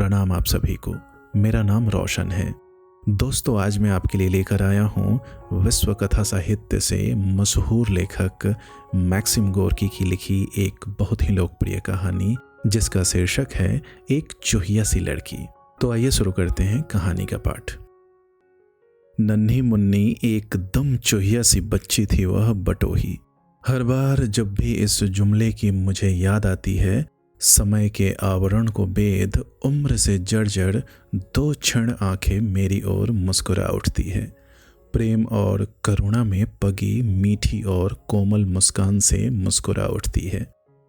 प्रणाम आप सभी को। मेरा नाम रोशन है। दोस्तों, आज मैं आपके लिए लेकर आया हूँ विश्व कथा साहित्य से मशहूर लेखक मैक्सिम गोर्की की लिखी एक बहुत ही लोकप्रिय कहानी, जिसका शीर्षक है एक चूहिया सी लड़की। तो आइए शुरू करते हैं कहानी का पाठ। नन्ही मुन्नी एकदम चूहिया सी बच्ची थी वह बटोही। हर बार जब भी इस जुमले की मुझे याद आती है, समय के आवरण को बेध उम्र से जर्जर दो क्षण आंखें मेरी ओर मुस्कुरा उठती है। प्रेम और करुणा में पगी मीठी और कोमल मुस्कान से मुस्कुरा उठती है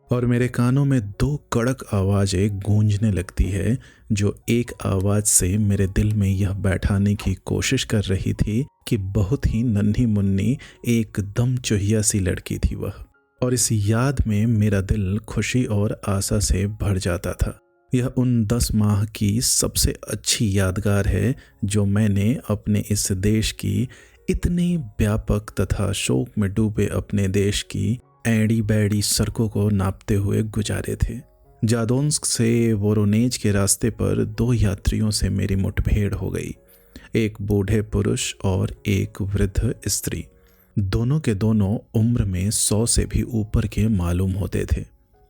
और मेरे कानों में दो कड़क आवाज़ें गूंजने लगती है, जो एक आवाज़ से मेरे दिल में यह बैठाने की कोशिश कर रही थी कि बहुत ही नन्ही मुन्नी एकदम चूहिया सी लड़की थी वह। और इस याद में मेरा दिल खुशी और आशा से भर जाता था। यह उन 10 माह की सबसे अच्छी यादगार है जो मैंने अपने इस देश की इतनी व्यापक तथा शोक में डूबे अपने देश की ऐड़ी बैड़ी सड़कों को नापते हुए गुजारे थे। जादोन्स्क से वोरोनेज के रास्ते पर 2 यात्रियों से मेरी मुठभेड़ हो गई, एक बूढ़े पुरुष और एक वृद्ध स्त्री। दोनों के दोनों उम्र में 100 से भी ऊपर के मालूम होते थे।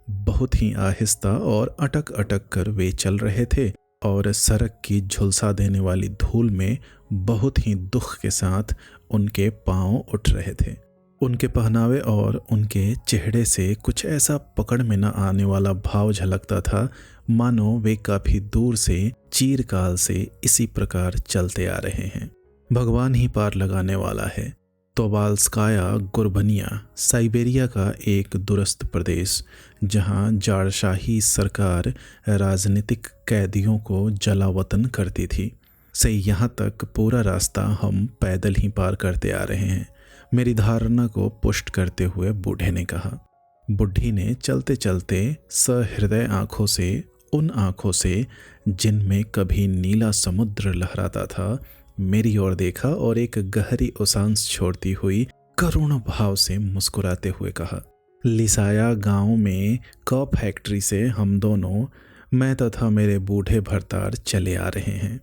बहुत ही आहिस्ता और अटक अटक कर वे चल रहे थे और सड़क की झुलसा देने वाली धूल में बहुत ही दुख के साथ उनके पांव उठ रहे थे। उनके पहनावे और उनके चेहरे से कुछ ऐसा पकड़ में न आने वाला भाव झलकता था, मानो वे काफी दूर से चीरकाल से इसी प्रकार चलते आ रहे हैं। भगवान ही पार लगाने वाला है। तोबाल्स्काया गुर्बनिया साइबेरिया का एक दूरस्थ प्रदेश, जहां जारशाही सरकार राजनीतिक कैदियों को जलावतन करती थी, से यहाँ तक पूरा रास्ता हम पैदल ही पार करते आ रहे हैं, मेरी धारणा को पुष्ट करते हुए बूढ़े ने कहा। बुढ़ी ने चलते चलते सहृदय आंखों से, उन आंखों से जिनमें कभी नीला समुद्र लहराता था, मेरी ओर देखा और एक गहरी उसांस छोड़ती हुई करुण भाव से मुस्कुराते हुए कहा, लिसाया गांव में कप फैक्ट्री से हम दोनों, मैं तथा मेरे बूढ़े भरतार चले आ रहे हैं।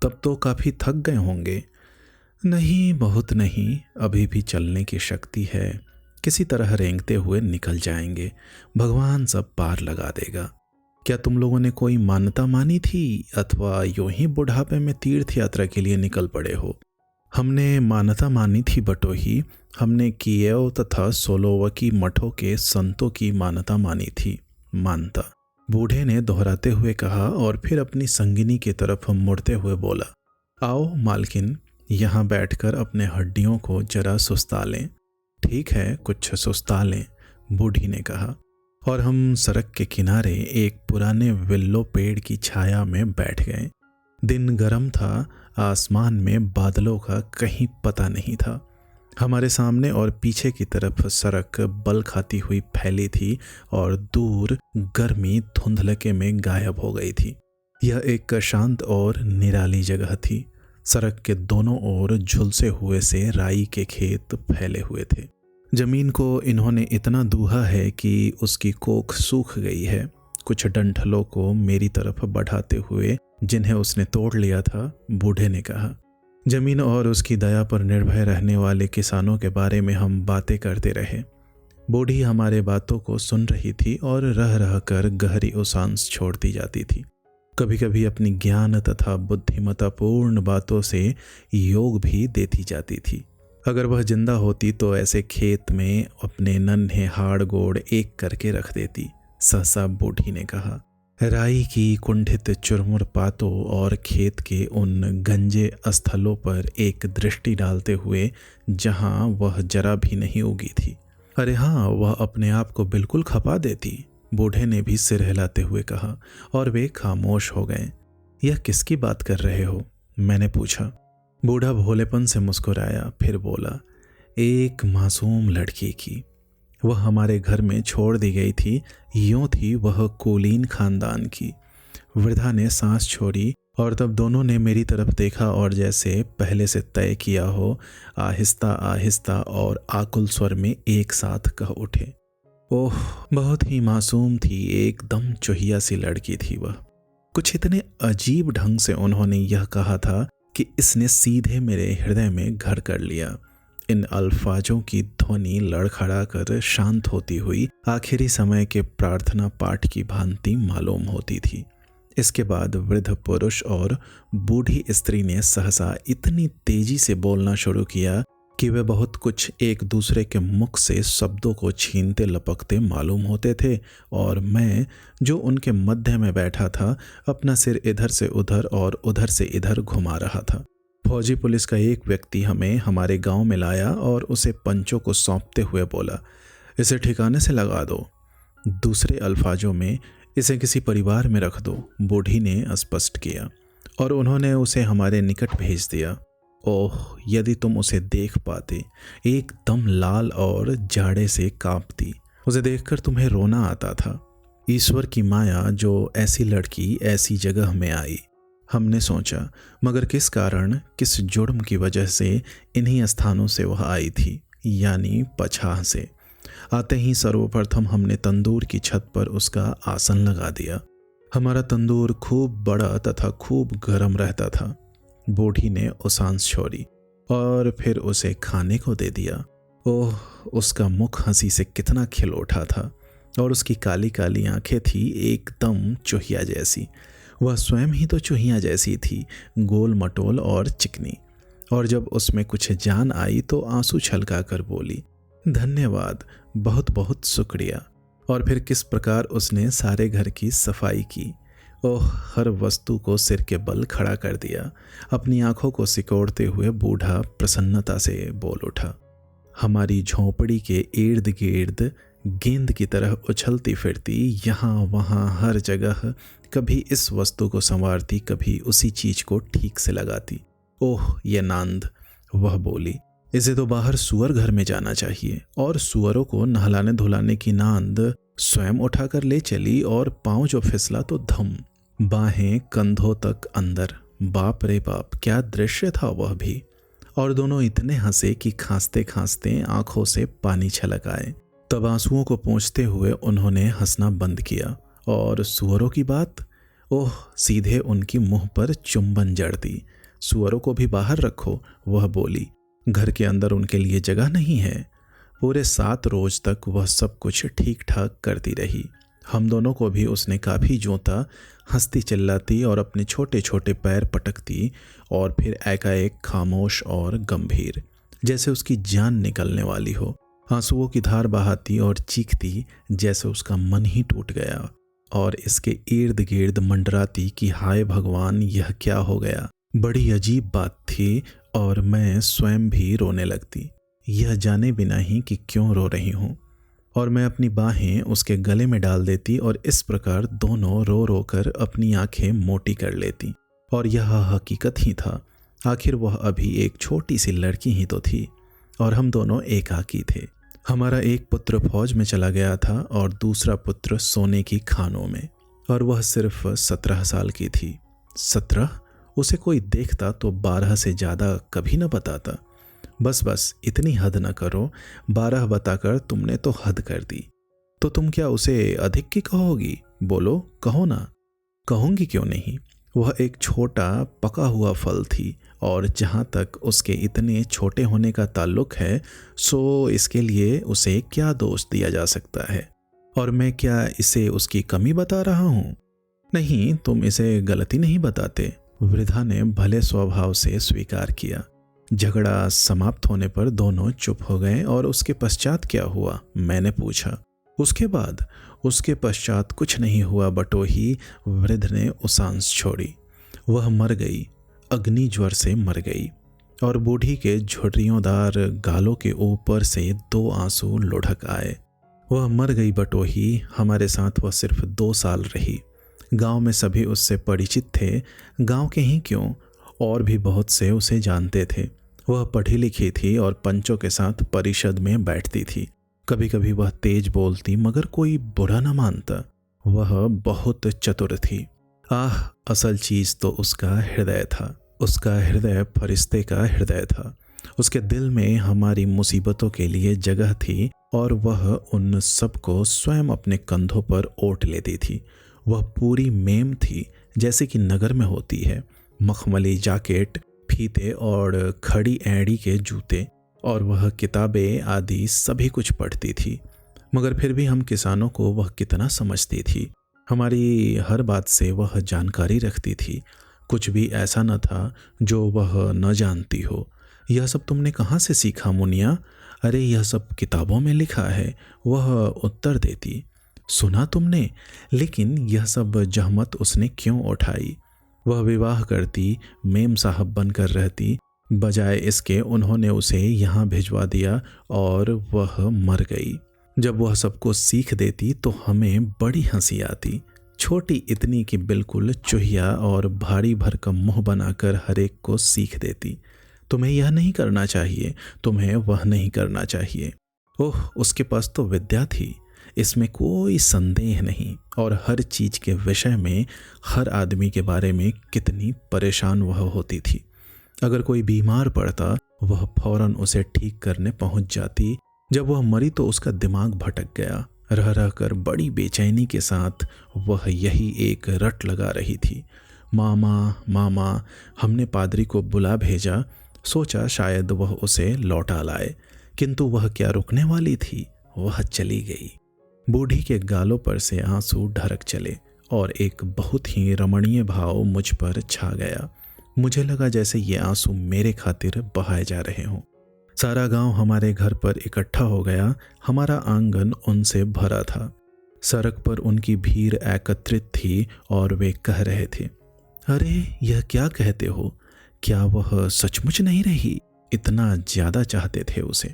तब तो काफी थक गए होंगे। नहीं, बहुत नहीं, अभी भी चलने की शक्ति है। किसी तरह रेंगते हुए निकल जाएंगे, भगवान सब पार लगा देगा। क्या तुम लोगों ने कोई मान्यता मानी थी अथवा यूं ही बुढ़ापे में तीर्थ यात्रा के लिए निकल पड़े हो? हमने मान्यता मानी थी बटोही। हमने कीव तथा सोलोवकी मठों के संतों की मान्यता मानी थी। मानता, बूढ़े ने दोहराते हुए कहा और फिर अपनी संगिनी की तरफ मुड़ते हुए बोला, आओ मालकिन, यहाँ बैठकर अपने हड्डियों को जरा सुस्ता लें। ठीक है, कुछ सुस्ता लें, बूढ़ी ने कहा और हम सड़क के किनारे एक पुराने विल्लो पेड़ की छाया में बैठ गए। दिन गर्म था, आसमान में बादलों का कहीं पता नहीं था। हमारे सामने और पीछे की तरफ सड़क बल खाती हुई फैली थी और दूर गर्मी धुंधलके में गायब हो गई थी। यह एक शांत और निराली जगह थी। सड़क के दोनों ओर झुलसे हुए से राई के खेत फैले हुए थे। जमीन को इन्होंने इतना दूहा है कि उसकी कोख सूख गई है। कुछ डंठलों को मेरी तरफ बढ़ाते हुए, जिन्हें उसने तोड़ लिया था, बूढ़े ने कहा। जमीन और उसकी दया पर निर्भय रहने वाले किसानों के बारे में हम बातें करते रहे। बूढ़ी हमारे बातों को सुन रही थी और रह रह कर गहरी उसांस छोड़ती जाती थी। कभी कभी अपनी ज्ञान तथा बुद्धिमत्तापूर्ण बातों से योग भी देती जाती थी। अगर वह जिंदा होती तो ऐसे खेत में अपने नन्हे हाड़ गोड़ एक करके रख देती, सहसा बूढ़ी ने कहा। राई की कुंठित चुरमुर पातों और खेत के उन गंजे स्थलों पर एक दृष्टि डालते हुए, जहां वह जरा भी नहीं उगी थी। अरे हाँ, वह अपने आप को बिल्कुल खपा देती, बूढ़े ने भी सिर हिलाते हुए कहा और वे खामोश हो गए। यह किसकी बात कर रहे हो? मैंने पूछा। बूढ़ा भोलेपन से मुस्कुराया, फिर बोला, एक मासूम लड़की की। वह हमारे घर में छोड़ दी गई थी, यूं थी वह कुलीन खानदान की। वृद्धा ने सांस छोड़ी और तब दोनों ने मेरी तरफ देखा और जैसे पहले से तय किया हो, आहिस्ता आहिस्ता और आकुल स्वर में एक साथ कह उठे, ओह, बहुत ही मासूम थी, एकदम चूहिया सी लड़की थी वह। कुछ इतने अजीब ढंग से उन्होंने यह कहा था कि इसने सीधे मेरे हृदय में घर कर लिया। इन अल्फाजों की ध्वनि लड़खड़ा कर शांत होती हुई आखिरी समय के प्रार्थना पाठ की भांति मालूम होती थी। इसके बाद वृद्ध पुरुष और बूढ़ी स्त्री ने सहसा इतनी तेजी से बोलना शुरू किया कि वे बहुत कुछ एक दूसरे के मुख से शब्दों को छीनते लपकते मालूम होते थे, और मैं जो उनके मध्य में बैठा था अपना सिर इधर से उधर और उधर से इधर घुमा रहा था। फौजी पुलिस का एक व्यक्ति हमें हमारे गांव में लाया और उसे पंचों को सौंपते हुए बोला, इसे ठिकाने से लगा दो। दूसरे अल्फाजों में, इसे किसी परिवार में रख दो, बूढ़ी ने स्पष्ट किया, और उन्होंने उसे हमारे निकट भेज दिया। ओह, यदि तुम उसे देख पाते, एकदम लाल और जाड़े से कांपती। उसे देखकर तुम्हें रोना आता था। ईश्वर की माया जो ऐसी लड़की ऐसी जगह में आई। हमने सोचा, मगर किस कारण, किस जुर्म की वजह से इन्हीं स्थानों से वह आई थी, यानी पछाह से। आते ही सर्वप्रथम हमने तंदूर की छत पर उसका आसन लगा दिया। हमारा तंदूर खूब बड़ा तथा खूब गर्म रहता था। बूढ़ी ने उसांस छोड़ी और फिर उसे खाने को दे दिया। ओह, उसका मुख हंसी से कितना खिल उठा था, और उसकी काली काली आंखें थी एकदम चूहिया जैसी। वह स्वयं ही तो चूहिया जैसी थी, गोल मटोल और चिकनी। और जब उसमें कुछ जान आई तो आंसू छलका कर बोली, धन्यवाद, बहुत बहुत शुक्रिया। और फिर किस प्रकार उसने सारे घर की सफाई की। ओह, हर वस्तु को सिर के बल खड़ा कर दिया। अपनी आंखों को सिकोड़ते हुए बूढ़ा प्रसन्नता से बोल उठा, हमारी झोंपड़ी के इर्द गिर्द गेंद की तरह उछलती फिरती, यहाँ वहाँ हर जगह, कभी इस वस्तु को संवारती, कभी उसी चीज को ठीक से लगाती। ओह ये नांद, वह बोली, इसे तो बाहर सुअर घर में जाना चाहिए। और सुअरों को नहलाने धुलाने की नांद स्वयं उठाकर ले चली, और पांव जो फिसला तो धम, बाहें कंधों तक अंदर। बाप रे बाप, क्या दृश्य था वह भी। और दोनों इतने हंसे कि खांसते खांसते आंखों से पानी छलक आए। तब आंसुओं को पोंछते हुए उन्होंने हंसना बंद किया। और सुअरों की बात, ओह, सीधे उनकी मुंह पर चुंबन जड़ दी। सुअरों को भी बाहर रखो, वह बोली, घर के अंदर उनके लिए जगह नहीं है। पूरे 7 रोज तक वह सब कुछ ठीक ठाक करती रही। हम दोनों को भी उसने काफ़ी जोता, हंसती चिल्लाती और अपने छोटे छोटे पैर पटकती, और फिर एकाएक खामोश और गंभीर, जैसे उसकी जान निकलने वाली हो, आंसुओं की धार बहाती और चीखती जैसे उसका मन ही टूट गया, और इसके इर्द गिर्द मंडराती कि हाय भगवान, यह क्या हो गया। बड़ी अजीब बात थी, और मैं स्वयं भी रोने लगती, यह जाने बिना ही कि क्यों रो रही हूँ। और मैं अपनी बाहें उसके गले में डाल देती, और इस प्रकार दोनों रो रो कर अपनी आंखें मोटी कर लेती। और यह हकीकत ही था। आखिर वह अभी एक छोटी सी लड़की ही तो थी, और हम दोनों एकाकी थे। हमारा एक पुत्र फौज में चला गया था और दूसरा पुत्र सोने की खानों में, और वह सिर्फ 17 साल की थी। 17? उसे कोई देखता तो 12 से ज़्यादा कभी न बताता। बस इतनी हद न करो, 12 बताकर तुमने तो हद कर दी। तो तुम क्या उसे अधिक की कहोगी? बोलो, कहो ना। कहूँगी क्यों नहीं। वह एक छोटा पका हुआ फल थी, और जहाँ तक उसके इतने छोटे होने का ताल्लुक है, सो इसके लिए उसे क्या दोष दिया जा सकता है। और मैं क्या इसे उसकी कमी बता रहा हूँ? नहीं, तुम इसे गलती नहीं बताते। वृद्धा ने भले स्वभाव से स्वीकार किया। झगड़ा समाप्त होने पर दोनों चुप हो गए। और उसके पश्चात क्या हुआ, मैंने पूछा। उसके पश्चात कुछ नहीं हुआ बटोही, वृद्ध ने उसांस छोड़ी। वह मर गई, अग्नि ज्वर से मर गई। और बूढ़ी के झुर्रियोंदार गालों के ऊपर से 2 आंसू लुढ़क आए। वह मर गई बटोही। हमारे साथ वह सिर्फ 2 साल रही। गांव में सभी उससे परिचित थे, गांव के ही क्यों, और भी बहुत से उसे जानते थे। वह पढ़ी लिखी थी और पंचों के साथ परिषद में बैठती थी। कभी कभी वह तेज बोलती, मगर कोई बुरा न मानता। वह बहुत चतुर थी। आह, असल चीज तो उसका हृदय था। उसका हृदय फरिश्ते का हृदय था। उसके दिल में हमारी मुसीबतों के लिए जगह थी, और वह उन सब को स्वयं अपने कंधों पर ओट लेती थी। वह पूरी मेम थी, जैसे कि नगर में होती है। मखमली जैकेट, फीते और खड़ी एड़ी के जूते, और वह किताबें आदि सभी कुछ पढ़ती थी। मगर फिर भी हम किसानों को वह कितना समझती थी। हमारी हर बात से वह जानकारी रखती थी। कुछ भी ऐसा न था जो वह न जानती हो। यह सब तुमने कहाँ से सीखा मुनिया? अरे यह सब किताबों में लिखा है, वह उत्तर देती। सुना तुमने? लेकिन यह सब जहमत उसने क्यों उठाई? वह विवाह करती, मेम साहब बनकर रहती, बजाय इसके उन्होंने उसे यहाँ भिजवा दिया और वह मर गई। जब वह सबको सीख देती तो हमें बड़ी हंसी आती। छोटी इतनी कि बिल्कुल चुहिया और भारी भरकम मुंह बनाकर हर एक को सीख देती। तुम्हें यह नहीं करना चाहिए, तुम्हें वह नहीं करना चाहिए। ओह, उसके पास तो विद्या थी, इसमें कोई संदेह नहीं। और हर चीज के विषय में, हर आदमी के बारे में कितनी परेशान वह होती थी। अगर कोई बीमार पड़ता वह फौरन उसे ठीक करने पहुंच जाती। जब वह मरी तो उसका दिमाग भटक गया। रह रह कर बड़ी बेचैनी के साथ वह यही एक रट लगा रही थी। मामा मामा। हमने पादरी को बुला भेजा, सोचा शायद वह उसे लौटा लाए, किंतु वह क्या रुकने वाली थी? वह चली गई। बूढ़ी के गालों पर से आंसू ढरक चले और एक बहुत ही रमणीय भाव मुझ पर छा गया। मुझे लगा जैसे ये आंसू मेरे खातिर बहाए जा रहे हों। सारा गांव हमारे घर पर इकट्ठा हो गया। हमारा आंगन उनसे भरा था। सड़क पर उनकी भीड़ एकत्रित थी और वे कह रहे थे, अरे यह क्या कहते हो? क्या वह सचमुच नहीं रही? इतना ज्यादा चाहते थे उसे।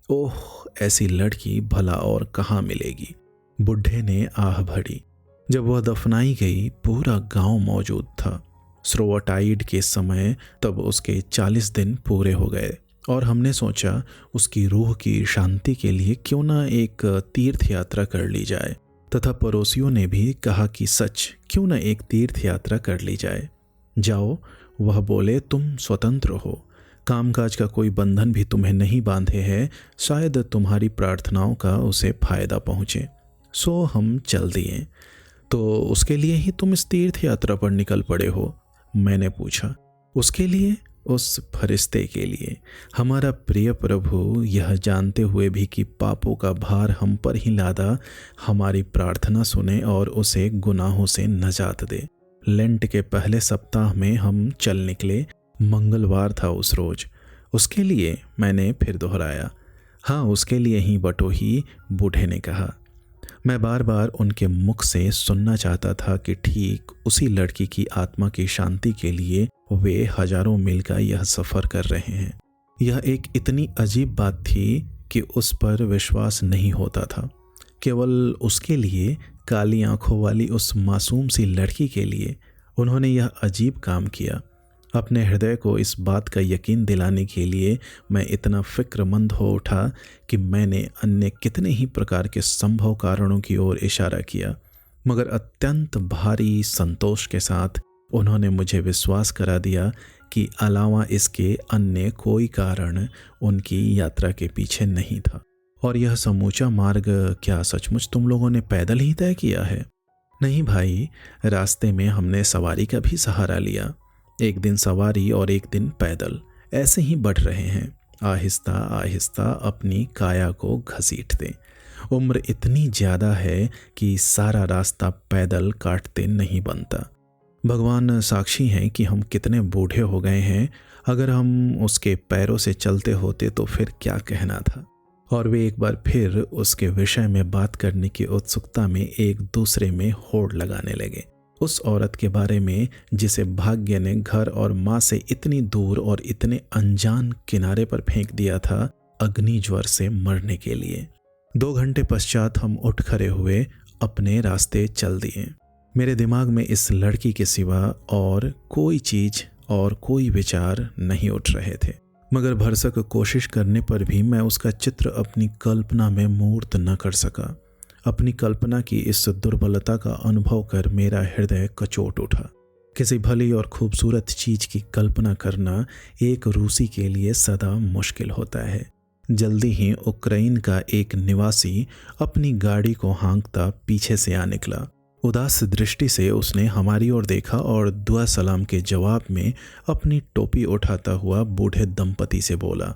ओह, ऐसी लड़की भला और कहाँ मिलेगी? बुढ़े ने आह भरी। जब वह दफनाई गई पूरा गांव मौजूद था। स्रोवटाइड के समय तब उसके 40 दिन पूरे हो गए और हमने सोचा उसकी रूह की शांति के लिए क्यों ना एक तीर्थ यात्रा कर ली जाए, तथा पड़ोसियों ने भी कहा कि सच क्यों ना एक तीर्थ यात्रा कर ली जाए। जाओ, वह बोले, तुम स्वतंत्र हो, कामकाज का कोई बंधन भी तुम्हें नहीं बांधे है, शायद तुम्हारी प्रार्थनाओं का उसे फायदा पहुँचे। सो हम चल दिए। तो उसके लिए ही तुम इस तीर्थ यात्रा पर निकल पड़े हो? मैंने पूछा। उसके लिए? उस फरिश्ते के लिए। हमारा प्रिय प्रभु यह जानते हुए भी कि पापों का भार हम पर ही लादा, हमारी प्रार्थना सुने और उसे गुनाहों से नजात दे। लेंट के पहले सप्ताह में हम चल निकले। मंगलवार था उस रोज। उसके लिए? मैंने फिर दोहराया। हाँ, उसके लिए ही बटोही, बूढ़े ने कहा। मैं बार बार उनके मुख से सुनना चाहता था कि ठीक उसी लड़की की आत्मा की शांति के लिए वे हजारों मील का यह सफ़र कर रहे हैं। यह एक इतनी अजीब बात थी कि उस पर विश्वास नहीं होता था। केवल उसके लिए, काली आंखों वाली उस मासूम सी लड़की के लिए उन्होंने यह अजीब काम किया। अपने हृदय को इस बात का यकीन दिलाने के लिए मैं इतना फिक्रमंद हो उठा कि मैंने अन्य कितने ही प्रकार के संभव कारणों की ओर इशारा किया, मगर अत्यंत भारी संतोष के साथ उन्होंने मुझे विश्वास करा दिया कि अलावा इसके अन्य कोई कारण उनकी यात्रा के पीछे नहीं था। और यह समूचा मार्ग क्या सचमुच तुम लोगों ने पैदल ही तय किया है? नहीं भाई, रास्ते में हमने सवारी का भी सहारा लिया। एक दिन सवारी और एक दिन पैदल, ऐसे ही बढ़ रहे हैं, आहिस्ता आहिस्ता अपनी काया को घसीटते। उम्र इतनी ज़्यादा है कि सारा रास्ता पैदल काटते नहीं बनता। भगवान साक्षी हैं कि हम कितने बूढ़े हो गए हैं। अगर हम उसके पैरों से चलते होते तो फिर क्या कहना था। और वे एक बार फिर उसके विषय में बात करने की उत्सुकता में एक दूसरे में होड़ लगाने लगे। उस औरत के बारे में जिसे भाग्य ने घर और माँ से इतनी दूर और इतने अनजान किनारे पर फेंक दिया था, अग्नि ज्वर से मरने के लिए। 2 घंटे पश्चात हम उठ खड़े हुए, अपने रास्ते चल दिए। मेरे दिमाग में इस लड़की के सिवा और कोई चीज और कोई विचार नहीं उठ रहे थे, मगर भरसक कोशिश करने पर भी मैं उसका चित्र अपनी कल्पना में मूर्त न कर सका। अपनी कल्पना की इस दुर्बलता का अनुभव कर मेरा हृदय कचोट उठा। किसी भली और खूबसूरत चीज की कल्पना करना एक रूसी के लिए सदा मुश्किल होता है। जल्दी ही उक्रेन का एक निवासी अपनी गाड़ी को हाँकता पीछे से आ निकला। उदास दृष्टि से उसने हमारी ओर देखा और दुआ सलाम के जवाब में अपनी टोपी उठाता हुआ बूढ़े दंपति से बोला,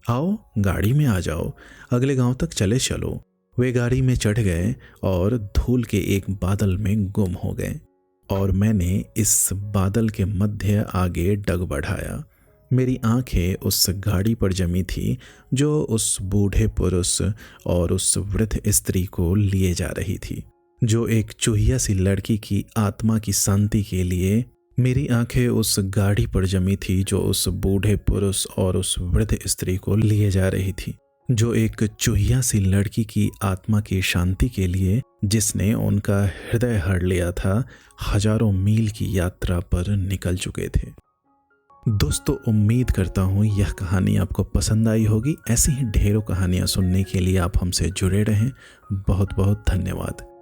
आओ गाड़ी में आ जाओ, अगले गांव तक चले चलो। वे गाड़ी में चढ़ गए और धूल के एक बादल में गुम हो गए और मैंने इस बादल के मध्य आगे डग बढ़ाया। मेरी आंखें उस गाड़ी पर जमी थी जो उस बूढ़े पुरुष और उस वृद्ध स्त्री को लिए जा रही थी, जो एक चूहिया सी लड़की की आत्मा की शांति के लिए। मेरी आंखें उस गाड़ी पर जमी थी जो उस बूढ़े पुरुष और उस वृद्ध स्त्री को लिए जा रही थी, जो एक चूहिया सी लड़की की आत्मा की शांति के लिए, जिसने उनका हृदय हर लिया था, हजारों मील की यात्रा पर निकल चुके थे। दोस्तों, उम्मीद करता हूँ यह कहानी आपको पसंद आई होगी। ऐसी ही ढेरों कहानियाँ सुनने के लिए आप हमसे जुड़े रहें। बहुत बहुत धन्यवाद।